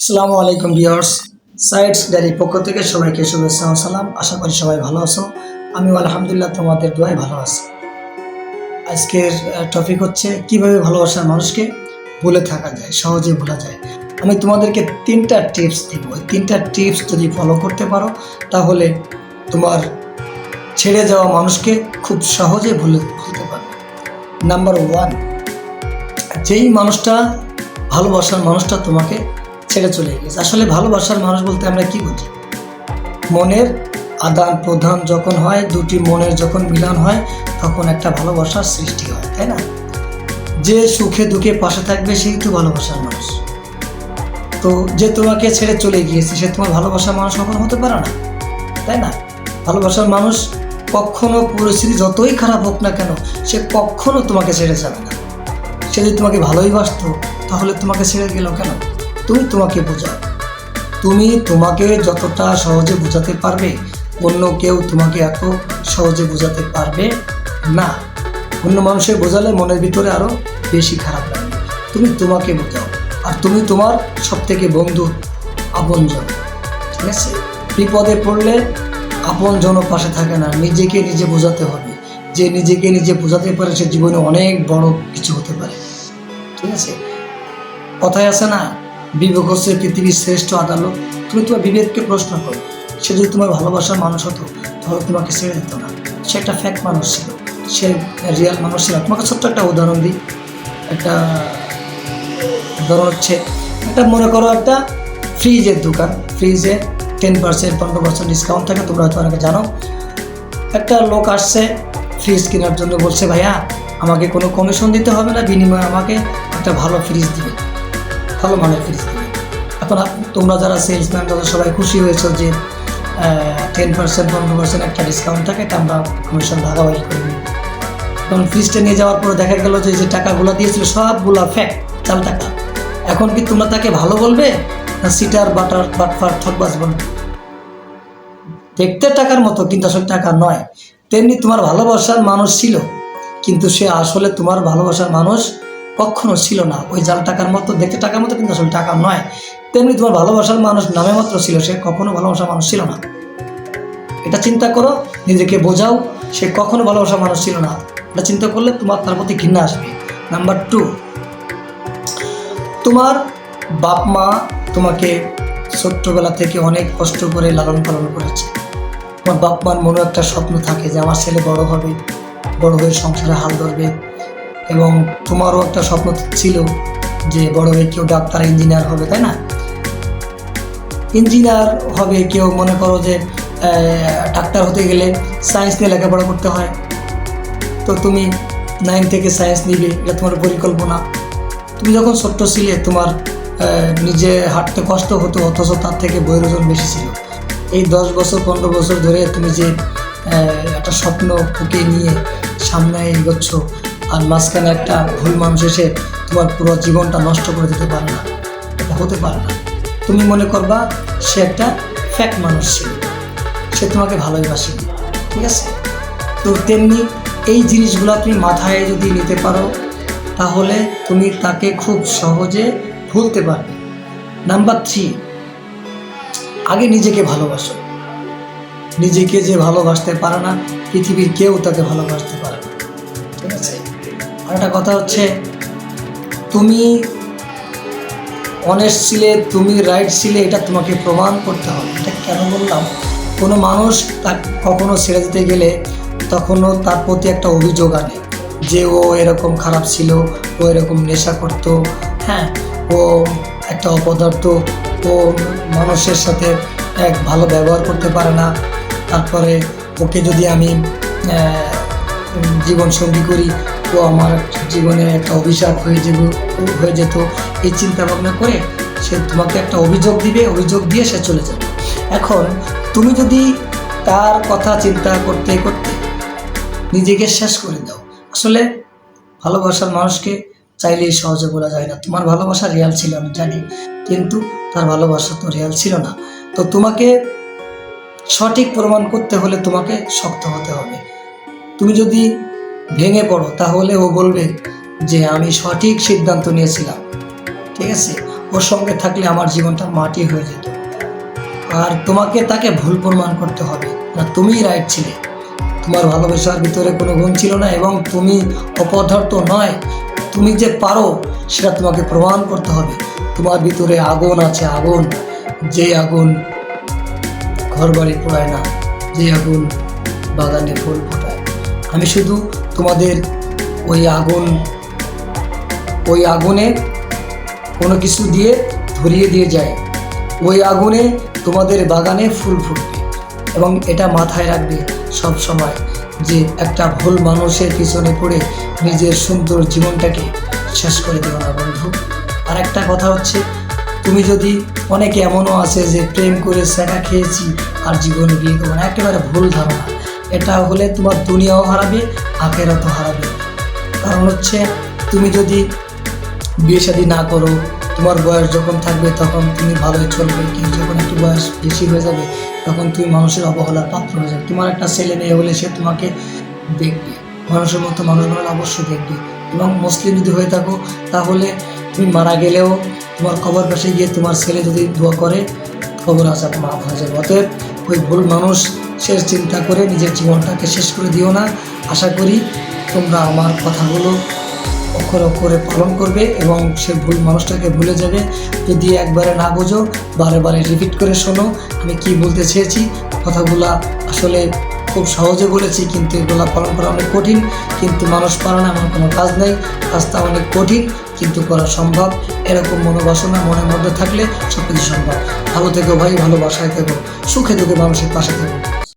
আসসালামু আলাইকুম viewers. Sites ডায়েরির পক্ষ থেকে সবাইকে শুভেচ্ছা ও সালাম। আশা করি সবাই ভালো আছো। আমিও আলহামদুলিল্লাহ তোমাদের দোয়ায় ভালো আছি। আজকের টপিক হচ্ছে কিভাবে ভালোবাসার মানুষকে ভুলে থাকা যায়, সহজে ভোলা যায়। আমি তোমাদেরকে 3টা টিপস দিব। ওই 3টা টিপস যদি ফলো করতে পারো তাহলে তোমার ছেড়ে যাওয়া মানুষকে খুব সহজে ভুলতে পারবে। নাম্বার 1, যেই মানুষটা ভালোবাসার মানুষটা তোমাকে ছেড়ে চলে গেছে। আসলে ভালোবাসার মানুষ বলতে আমরা কি বুঝি? মনের আদান প্রদান যখন হয়, দুটি মনের যখন মিলন হয়, তখন একটা ভালোবাসার সৃষ্টি হয়, তাই না? যে সুখে দুঃখে পাশে থাকবে সেই তো ভালোবাসার মানুষ। তো যে তোমাকে ছেড়ে চলে গিয়েছে সে তোমার ভালোবাসার মানুষ কখনো হতে পারে না, তাই না? ভালোবাসার মানুষ কখনো, পরিস্থিতি যতই খারাপ হোক না কেন, সে কখনো তোমাকে ছেড়ে যাবে না। সে যদি তোমাকে ভালোই বাসতো তাহলে তোমাকে ছেড়ে গেল কেন? তুমি তোমাকে বোঝাও। তুমি তোমাকে যতটা সহজে বোঝাতে পারবে, অন্য কেউ তোমাকে এত সহজে বোঝাতে পারবে না। অন্য মানুষের বোঝালে মনের ভিতরে আরও বেশি খারাপ লাগবে। তুমি তোমাকে বোঝাও, আর তুমি তোমার সবথেকে বন্ধু, আপনজন। ঠিক আছে? বিপদে পড়লে আপনজনও পাশে থাকে না, নিজেকে নিজে বোঝাতে হবে। যে নিজেকে নিজে বোঝাতে পারে সে জীবনে অনেক বড় কিছু হতে পারে। ঠিক আছে? কথায় আছে না, বিবেক হচ্ছে পৃথিবীর শ্রেষ্ঠ আদালত। তুমি তোমার বিবেককে প্রশ্ন করো। সে যদি তোমার ভালোবাসার মানুষ হতো তাহলে তোমাকে ছেড়ে দিত না। সে একটা ফ্যাক মানুষ ছিল, সে রিয়াল মানুষ ছিল। তোমাকে ছোট্ট একটা উদাহরণ দিই। একটা উদাহরণ হচ্ছে, একটা মনে করো একটা ফ্রিজের দোকান। ফ্রিজে 10%, 15% ডিসকাউন্ট থাকে, তোমরা হয়তো অনেকে জানো। একটা লোক আসছে ফ্রিজ কেনার জন্য, বলছে ভাইয়া আমাকে কোনো কমিশন দিতে হবে না, বিনিময়ে আমাকে একটা ভালো ফ্রিজ দিবে, ভালো মানের ফ্রিজ দিবে। এখন তোমরা যারা সেলসম্যান তারা সবাই খুশি হয়েছো যে 10%, 15% একটা ডিসকাউন্ট থাকে, এটা আমরা কমিশন ভাগাভাগি করবি। তখন ফ্রিজটা নিয়ে যাওয়ার পরে দেখা গেল যে টাকাগুলো দিয়েছিল সবগুলো ফ্যাক, চাল টাকা। এখন কি তোমরা তাকে ভালো বলবে না সিটার বাটফার ঠকবাজ বলবে? দেখতে টাকার মতো কিন্তু আসলে টাকা নয়। তেমনি তোমার ভালোবাসার মানুষ ছিল, কিন্তু সে আসলে তোমার ভালোবাসার মানুষ কখনো ছিল না। ওই জাল টাকার মতো, দেখতে টাকার মতো কিন্তু আসলে টাকা নয়। তেমনি তোমার ভালোবাসার মানুষ নামে মাত্র ছিল, সে কখনো ভালোবাসার মানুষ ছিল না। এটা চিন্তা করো, নিজেকে বোঝাও, সে কখনো ভালোবাসার মানুষ ছিল না। এটা চিন্তা করলে তোমার তার প্রতি ঘৃণা আসবে। নাম্বার 2, তোমার বাপ মা তোমাকে ছোট্টবেলা থেকে অনেক কষ্ট করে লালন পালন করেছে। তোমার বাপ মার মনে একটা স্বপ্ন থাকে যে আমার ছেলে বড় হবে, বড় হয়ে সংসারে হাল ধরবে। এবং তোমারও একটা স্বপ্ন ছিল যে বড় হয়ে কেউ ডাক্তার, ইঞ্জিনিয়ার হবে, তাই না? ইঞ্জিনিয়ার হবে কেউ, মনে করো যে ডাক্তার হতে গেলে সায়েন্স নিয়ে লেখাপড়া করতে হয়। তো তুমি 9 থেকে সায়েন্স নিবে, এটা তোমার পরিকল্পনা। তুমি যখন ছোট্ট ছিলে তোমার নিজে হাঁটতে কষ্ট হতো, অথচ তার থেকে বইয়ের ওজন বেশি ছিল। এই 10 বছর 15 বছর ধরে তুমি যে একটা স্বপ্ন বুকে নিয়ে সামনে এগোচ্ছ, আর মাঝখানে একটা ভুল মানুষ এসে তোমার পুরো জীবনটা নষ্ট করে দিতে পারে না, এটা হতে পারে না। তুমি মনে করবা সে একটা ফ্যাক মানুষ ছিল, সে তোমাকে ভালোই বাসেনি। ঠিক আছে? তো তেমনি এই জিনিসগুলো তুমি মাথায় যদি নিতে পারো তাহলে তুমি তাকে খুব সহজে ভুলতে পারবে। নাম্বার 3, আগে নিজেকে ভালোবাসো। নিজেকে যে ভালোবাসতে পারে না, পৃথিবীর কেউ তাকে ভালোবাসতে পারে না। ঠিক আছে? আর একটা কথা হচ্ছে, তুমি অনেস্ট ছিলে, তুমি রাইট ছিলে, এটা তোমাকে প্রমাণ করতে হবে। এটা কেন বললাম? কোনো মানুষ তার কখনো ছেড়ে দিতে গেলে তখনও তার প্রতি একটা অভিযোগ আনে যে ও এরকম খারাপ ছিল, ও এরকম নেশা করতো, হ্যাঁ, ও একটা অপদার্থ, ও মানুষের সাথে এক ভালো ব্যবহার করতে পারে না। তারপরে ওকে যদি আমি জীবনসঙ্গী করি তো আমার জীবনে একটা অভিশাপ হয়ে যেত। এই চিন্তা ভাবনা করে সে তোমাকে একটা অভিযোগ দিবে, অভিযোগ দিয়ে সে চলে যাবে। এখন তুমি যদি তার কথা চিন্তা করতে করতে নিজেকে শেষ করে দাও। আসলে ভালোবাসার মানুষকে চাইলেই সহজে বলা যায় না। তোমার ভালোবাসা রিয়াল ছিল আমি জানি, কিন্তু তার ভালোবাসা তো রিয়াল ছিল না। তো তোমাকে সঠিক প্রমাণ করতে হলে তোমাকে শক্ত হতে হবে। তুমি যদি ভেঙে পড়ো তাহলে ও বলবে যে আমি সঠিক সিদ্ধান্ত নিয়েছিলাম। ঠিক আছে? ও ওর সঙ্গে থাকলে আমার জীবনটা মাটি হয়ে যেত। আর তোমাকে তাকে ভুল প্রমাণ করতে হবে না, তুমিই রাইট ছিলে। তোমার ভালোবাসার ভিতরে কোনো গুণ ছিল না এবং তুমি অপদার্থ নয়। তুমি যে পারো সেটা তোমাকে প্রমাণ করতে হবে। তোমার ভিতরে আগুন আছে, আগুন, যে আগুন ঘরবাড়ি পোড়ায় না, যে আগুন বাগানে ফুল ফোটায়। আমি শুধু তোমাদের ওই আগুনে কোনো কিছু দিয়ে ধরিয়ে দিয়ে যায়, ওই আগুনে তোমাদের বাগানে ফুল ফুটবে। এবং এটা মাথায় রাখবে সব সময় যে একটা ভুল মানুষের পিছনে পড়ে নিজের সুন্দর জীবনটাকে শেষ করে দেবো না বন্ধু। আর একটা কথা হচ্ছে, তুমি যদি, অনেকে এমনও আছে যে প্রেম করে সেটা খেয়েছি আর জীবনে বিয়ে করবো না, একেবারে ভুল ধারণা। এটা হলে তোমার দুনিয়াও হারাবে, আখেরাতও হারাবে। কারণ হচ্ছে, তুমি যদি বিয়ে শাদী না করো, তোমার বয়স যখন থাকবে তখন তুমি ভালোই চলবে, কিন্তু যখন একটু বয়স বেশি হয়ে যাবে তখন তুমি মানুষের অবহেলার পাত্র হয়ে যাবে। তোমার একটা ছেলে মেয়ে হলে সে তোমাকে দেখবে, মানুষের মতো মানুষ বানালে অবশ্যই দেখবে। এবং মুসলিম যদি হয়ে থাকো তাহলে তুমি মারা গেলেও তোমার কবর পাশে গিয়ে তোমার ছেলে যদি দোয়া করে, কবর আজাব মাফ হয়ে যাবে। অতএব ওই ভুল মানুষ শেষ চিন্তা করে নিজের জীবনটাকে শেষ করে দিও না। আশা করি তোমরা আমার কথাগুলো অক্ষরে অক্ষরে পালন করবে এবং সে ভুল মানুষটাকে ভুলে যাবে। যদি একবারে না বোঝো, বারে বারে রিপিট করে শোনো আমি কি বলতে চেয়েছি। কথাগুলা আসলে খুব সহজে বলেছি, কিন্তু এগুলো পালন করা অনেক কঠিন। কিন্তু মানুষ পারে না এমন কোনো কাজ নেই, কাজটা অনেক কঠিন কিন্তু করা সম্ভব। এরকম মনোবাসনা মনের মধ্যে থাকলে সব কিছু সম্ভব। ভালো থেকো ভাই, ভালোবাসায় থেকো, সুখে দুঃখে মানুষের পাশে থেকো।